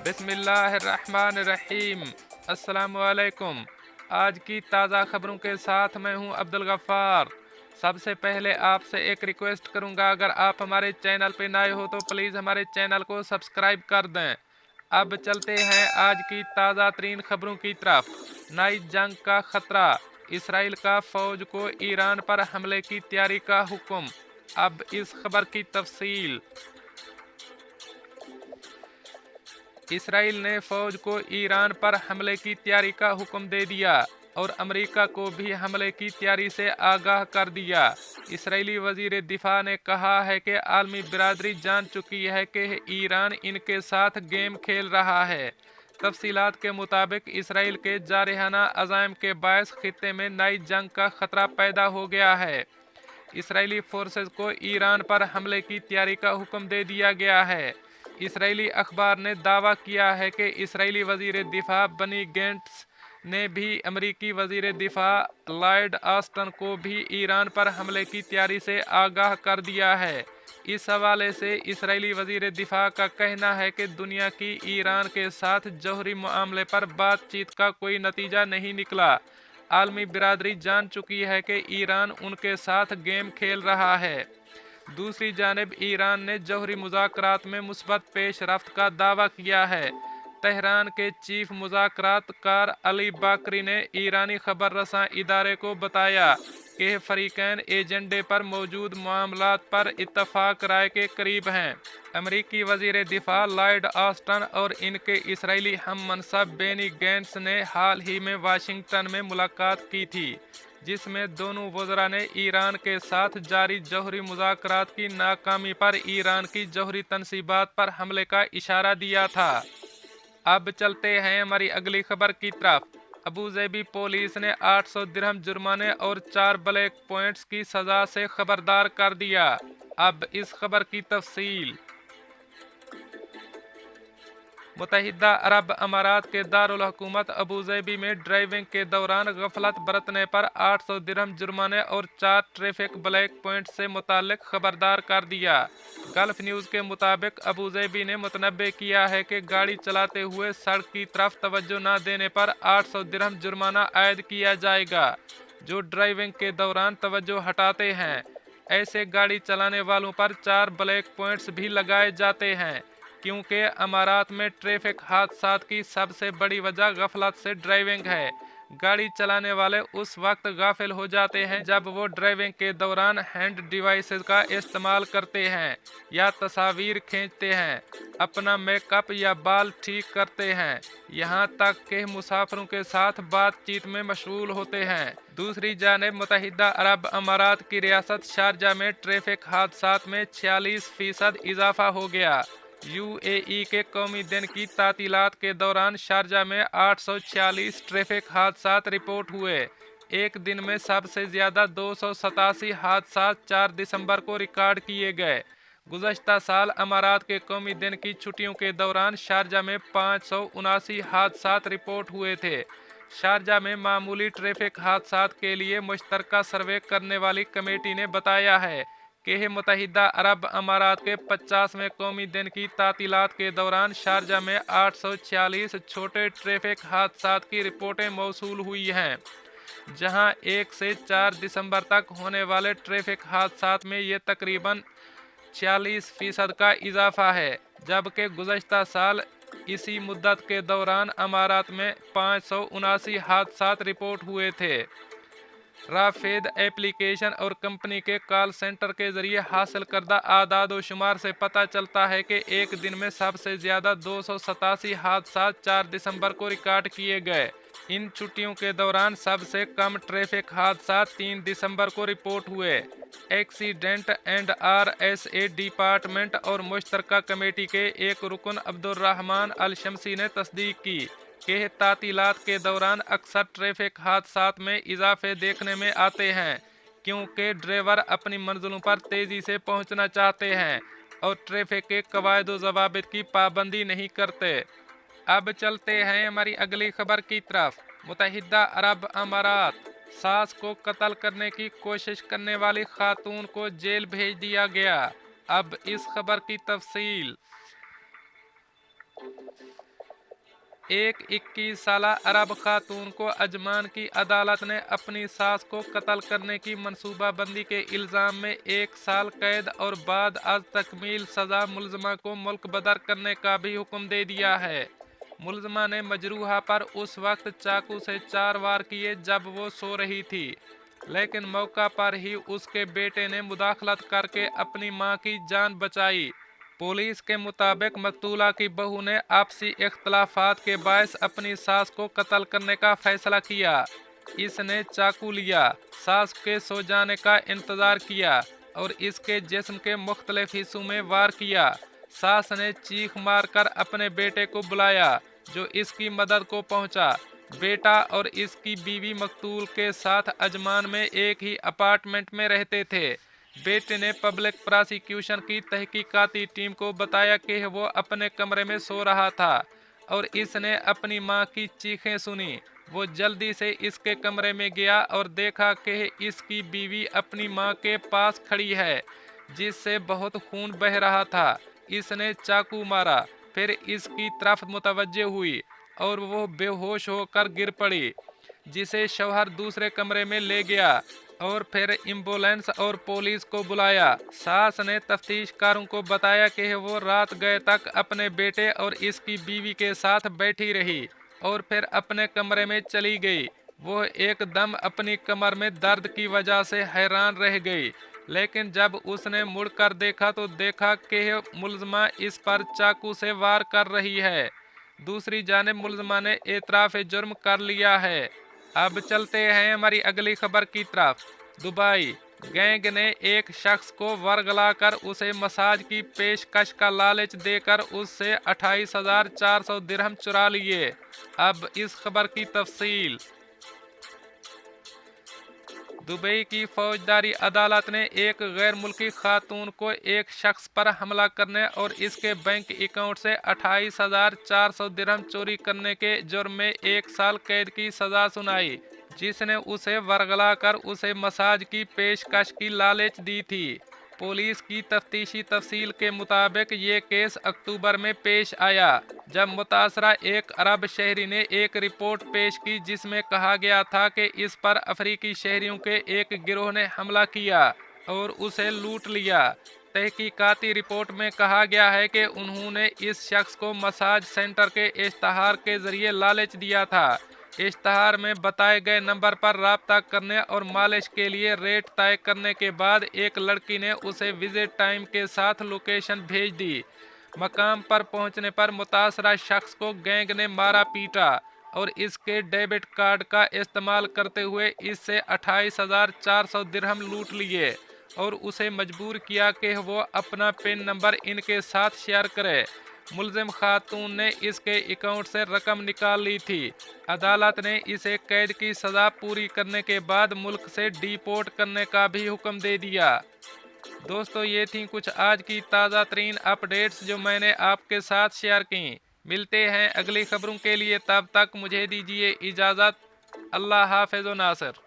बिस्मिल्लाहिर्रहमानिर्रहीम। अस्सलामुअलैकुम। आज की ताज़ा खबरों के साथ मैं हूं अब्दुल गफ़्फ़ार। सबसे पहले आपसे एक रिक्वेस्ट करूंगा, अगर आप हमारे चैनल पे नए हो तो प्लीज़ हमारे चैनल को सब्सक्राइब कर दें। अब चलते हैं आज की ताज़ा तरीन खबरों की तरफ। नई जंग का खतरा, इसराइल का फ़ौज को ईरान पर हमले की तैयारी का हुक्म। अब इस खबर की तफसील। इसराइल ने फ़ौज को ईरान पर हमले की तैयारी का हुक्म दे दिया और अमेरिका को भी हमले की तैयारी से आगाह कर दिया। इसराइली वज़ीर दिफा ने कहा है कि आलमी बिरादरी जान चुकी है कि ईरान इनके साथ गेम खेल रहा है। तफसीलात के मुताबिक इसराइल के जारहाना अज़ाइम के बायस खित्ते में नई जंग का खतरा पैदा हो गया है। इसराइली फोर्सेस को ईरान पर हमले की तैयारी का हुक्म दे दिया गया है। इसराइली अखबार ने दावा किया है कि इसराइली वज़ीर दिफा बनी गेंट्स ने भी अमेरिकी वज़ीर दिफा लॉयड ऑस्टन को भी ईरान पर हमले की तैयारी से आगाह कर दिया है। इस हवाले से इसराइली वज़ीर दिफा का कहना है कि दुनिया की ईरान के साथ जौहरी मामले पर बातचीत का कोई नतीजा नहीं निकला। आलमी बिरादरी जान चुकी है कि ईरान उनके साथ गेम खेल रहा है। दूसरी जानिब ईरान ने जौहरी मुज़ाकरात में मुस्बत पेशरफ्त का दावा किया है। तेहरान के चीफ मुज़ाकरातकार अली बाकरी ने ईरानी खबर रसां इदारे को बताया कि फ़रीक़ैन एजेंडे पर मौजूद मामलात पर इत्तफ़ाक़ राय के करीब हैं। अमरीकी वज़ीर दिफा लॉयड ऑस्टन और इनके इसराइली हम मनसब बेनी गैंट्स ने हाल ही में वाशिंगटन में मुलाकात की थी, जिसमें दोनों वज़रा ने ईरान के साथ जारी जौहरी मुज़ाकरात की नाकामी पर ईरान की जौहरी तनसीबात पर हमले का इशारा दिया था। अब चलते हैं हमारी अगली खबर की तरफ। अबू ज़ेबी पुलिस ने 800 दिरहम जुर्माने और 4 ब्लैक पॉइंट्स की सज़ा से खबरदार कर दिया। अब इस खबर की तफसील। मुत्तहिदा अरब अमारात के दारुल हुकूमत अबू ज़ेबी में ड्राइविंग के दौरान गफलत बरतने पर 800 दिरहम जुर्माने और 4 ट्रैफिक ब्लैक पॉइंट से मुतालिक खबरदार कर दिया। गल्फ न्यूज़ के मुताबिक अबू ज़ेबी ने मुतनब्बे किया है कि गाड़ी चलाते हुए सड़क की तरफ तवज्जो न देने पर 800 दिरहम जुर्माना आयद किया जाएगा। जो ड्राइविंग के दौरान तवज्जो हटाते हैं, ऐसे गाड़ी चलाने वालों पर 4 ब्लैक पॉइंट्स भी लगाए जाते हैं, क्योंकि अमारात में ट्रैफिक हादसात की सबसे बड़ी वजह गफलत से ड्राइविंग है। गाड़ी चलाने वाले उस वक्त गाफिल हो जाते हैं जब वो ड्राइविंग के दौरान हैंड डिवाइसेस का इस्तेमाल करते हैं या तस्वीर खींचते हैं, अपना मेकअप या बाल ठीक करते हैं, यहाँ तक कि मुसाफिरों के साथ बातचीत में मशगूल होते हैं। दूसरी जानिब मुत्तहिदा अरब अमारात की रियासत शारजा में ट्रैफिक हादसात में 46% इजाफा हो गया। यूएई के कौमी दिन की तातीलात के दौरान शारजा में 846 ट्रैफिक हादसात रिपोर्ट हुए। एक दिन में सबसे ज़्यादा 287 हादसात 4 दिसंबर को रिकॉर्ड किए गए। गुज़श्ता साल अमारात के कौमी दिन की छुट्टियों के दौरान शारजा में 579 हादसात रिपोर्ट हुए थे। शारजा में मामूली ट्रैफिक हादसात के लिए मुश्तरका सर्वे करने वाली कमेटी ने बताया है कि मुत्तहिदा अरब अमारात के 50वें कौमी दिन की तातीलात के दौरान शारजा में 846 छोटे ट्रैफिक हादसात की रिपोर्टें मौसूल हुई हैं, जहां 1 से 4 दिसंबर तक होने वाले ट्रैफिक हादसात में ये तकरीबन 46% का इजाफा है, जबकि गुज़श्ता साल इसी मुद्दत के दौरान अमारात में 579 हादसात रिपोर्ट हुए थे। राफेद एप्लीकेशन और कंपनी के कॉल सेंटर के जरिए हासिल करदा आदाद व शुमार से पता चलता है कि एक दिन में सबसे ज़्यादा 287 हादसा 4 दिसंबर को रिकॉर्ड किए गए। इन छुट्टियों के दौरान सबसे कम ट्रैफिक हादसा 3 दिसंबर को रिपोर्ट हुए। एक्सीडेंट एंड RSA डिपार्टमेंट और मुश्तरका कमेटी के एक रुकन अब्दुर्रहमान अल शमसी ने तस्दीक की कि तातीलात के दौरान अक्सर ट्रैफिक हादसात में इजाफे देखने में आते हैं, क्योंकि ड्राइवर अपनी मंजिलों पर तेज़ी से पहुंचना चाहते हैं और ट्रैफिक के कवायद व ज़वाबित की पाबंदी नहीं करते। अब चलते हैं हमारी अगली खबर की तरफ। मुत्तहिदा अरब अमारात, सास को कत्ल करने की कोशिश करने वाली खातून को जेल भेज दिया गया। अब इस खबर की तफसील। एक 21 साला अरब खातून को अजमान की अदालत ने अपनी सास को कत्ल करने की मंसूबाबंदी के इल्ज़ाम में 1 साल कैद और बाद आज तकमील सज़ा मुल्ज़मा को मुल्क बदर करने का भी हुक्म दे दिया है। मुल्ज़मा ने मजरूहा पर उस वक्त चाकू से 4 वार किए जब वो सो रही थी, लेकिन मौका पर ही उसके बेटे ने मुदाखलत करके अपनी मां की जान बचाई। पुलिस के मुताबिक मकतूला की बहू ने आपसी इख्तलाफात के बायस अपनी सास को कत्ल करने का फैसला किया। इसने चाकू लिया, सास के सो जाने का इंतजार किया और इसके जिस्म के मुख्तलिफ हिस्सों में वार किया। सास ने चीख मार कर अपने बेटे को बुलाया, जो इसकी मदद को पहुंचा। बेटा और इसकी बीवी मकतूल के साथ अजमान में एक ही अपार्टमेंट में रहते थे। बेटे ने पब्लिक प्रोसिक्यूशन की तहकीकाती टीम को बताया कि वो अपने कमरे में सो रहा था और इसने अपनी मां की चीखें सुनी। वो जल्दी से इसके कमरे में गया और देखा कि इसकी बीवी अपनी मां के पास खड़ी है, जिससे बहुत खून बह रहा था। इसने चाकू मारा, फिर इसकी तरफ मुतवज्जे हुई और वो बेहोश होकर गिर पड़ी, जिसे शौहर दूसरे कमरे में ले गया और फिर एम्बुलेंस और पुलिस को बुलाया। सास ने तफ्तीशकारों को बताया कि वो रात गए तक अपने बेटे और इसकी बीवी के साथ बैठी रही और फिर अपने कमरे में चली गई। वो एकदम अपनी कमर में दर्द की वजह से हैरान रह गई, लेकिन जब उसने मुड़कर देखा तो देखा कि मुल्ज़मा इस पर चाकू से वार कर रही है। दूसरी जानिब मुल्ज़मा ने एतराफ़ जुर्म कर लिया है। अब चलते हैं हमारी अगली खबर की तरफ। दुबई गैंग ने एक शख्स को वर्गलाकर उसे मसाज की पेशकश का लालच देकर उससे 28,400 दिरहम चुरा लिए। अब इस खबर की तफसील। दुबई की फौजदारी अदालत ने एक गैर मुल्की खातून को एक शख्स पर हमला करने और इसके बैंक अकाउंट से 28,400 दिरहम चोरी करने के जुर्म में 1 साल कैद की सज़ा सुनाई, जिसने उसे वर्गला कर उसे मसाज की पेशकश की लालच दी थी। पुलिस की तफ्तीशी तफसील के मुताबिक ये केस अक्टूबर में पेश आया, जब मुतासरा एक अरब शहरी ने एक रिपोर्ट पेश की जिसमें कहा गया था कि इस पर अफ्रीकी शहरियों के एक गिरोह ने हमला किया और उसे लूट लिया। तहकीकाती रिपोर्ट में कहा गया है कि उन्होंने इस शख्स को मसाज सेंटर के इश्तहार के जरिए लालच दिया था। इश्तहार में बताए गए नंबर पर राब्ता करने और मालिश के लिए रेट तय करने के बाद एक लड़की ने उसे विजिट टाइम के साथ लोकेशन भेज दी। मकाम पर पहुंचने पर मुतासरा शख्स को गैंग ने मारा पीटा और इसके डेबिट कार्ड का इस्तेमाल करते हुए इससे 28,400 दिरहम लूट लिए और उसे मजबूर किया कि वो अपना पिन नंबर इनके साथ शेयर करे। मुल्जिम खातून ने इसके अकाउंट से रकम निकाल ली थी। अदालत ने इसे कैद की सज़ा पूरी करने के बाद मुल्क से डिपोर्ट करने का भी हुक्म दे दिया। दोस्तों, ये थी कुछ आज की ताज़ा तरीन अपडेट्स जो मैंने आपके साथ शेयर की। मिलते हैं अगली खबरों के लिए, तब तक मुझे दीजिए इजाज़त। अल्लाह हाफ़िज़ नासिर।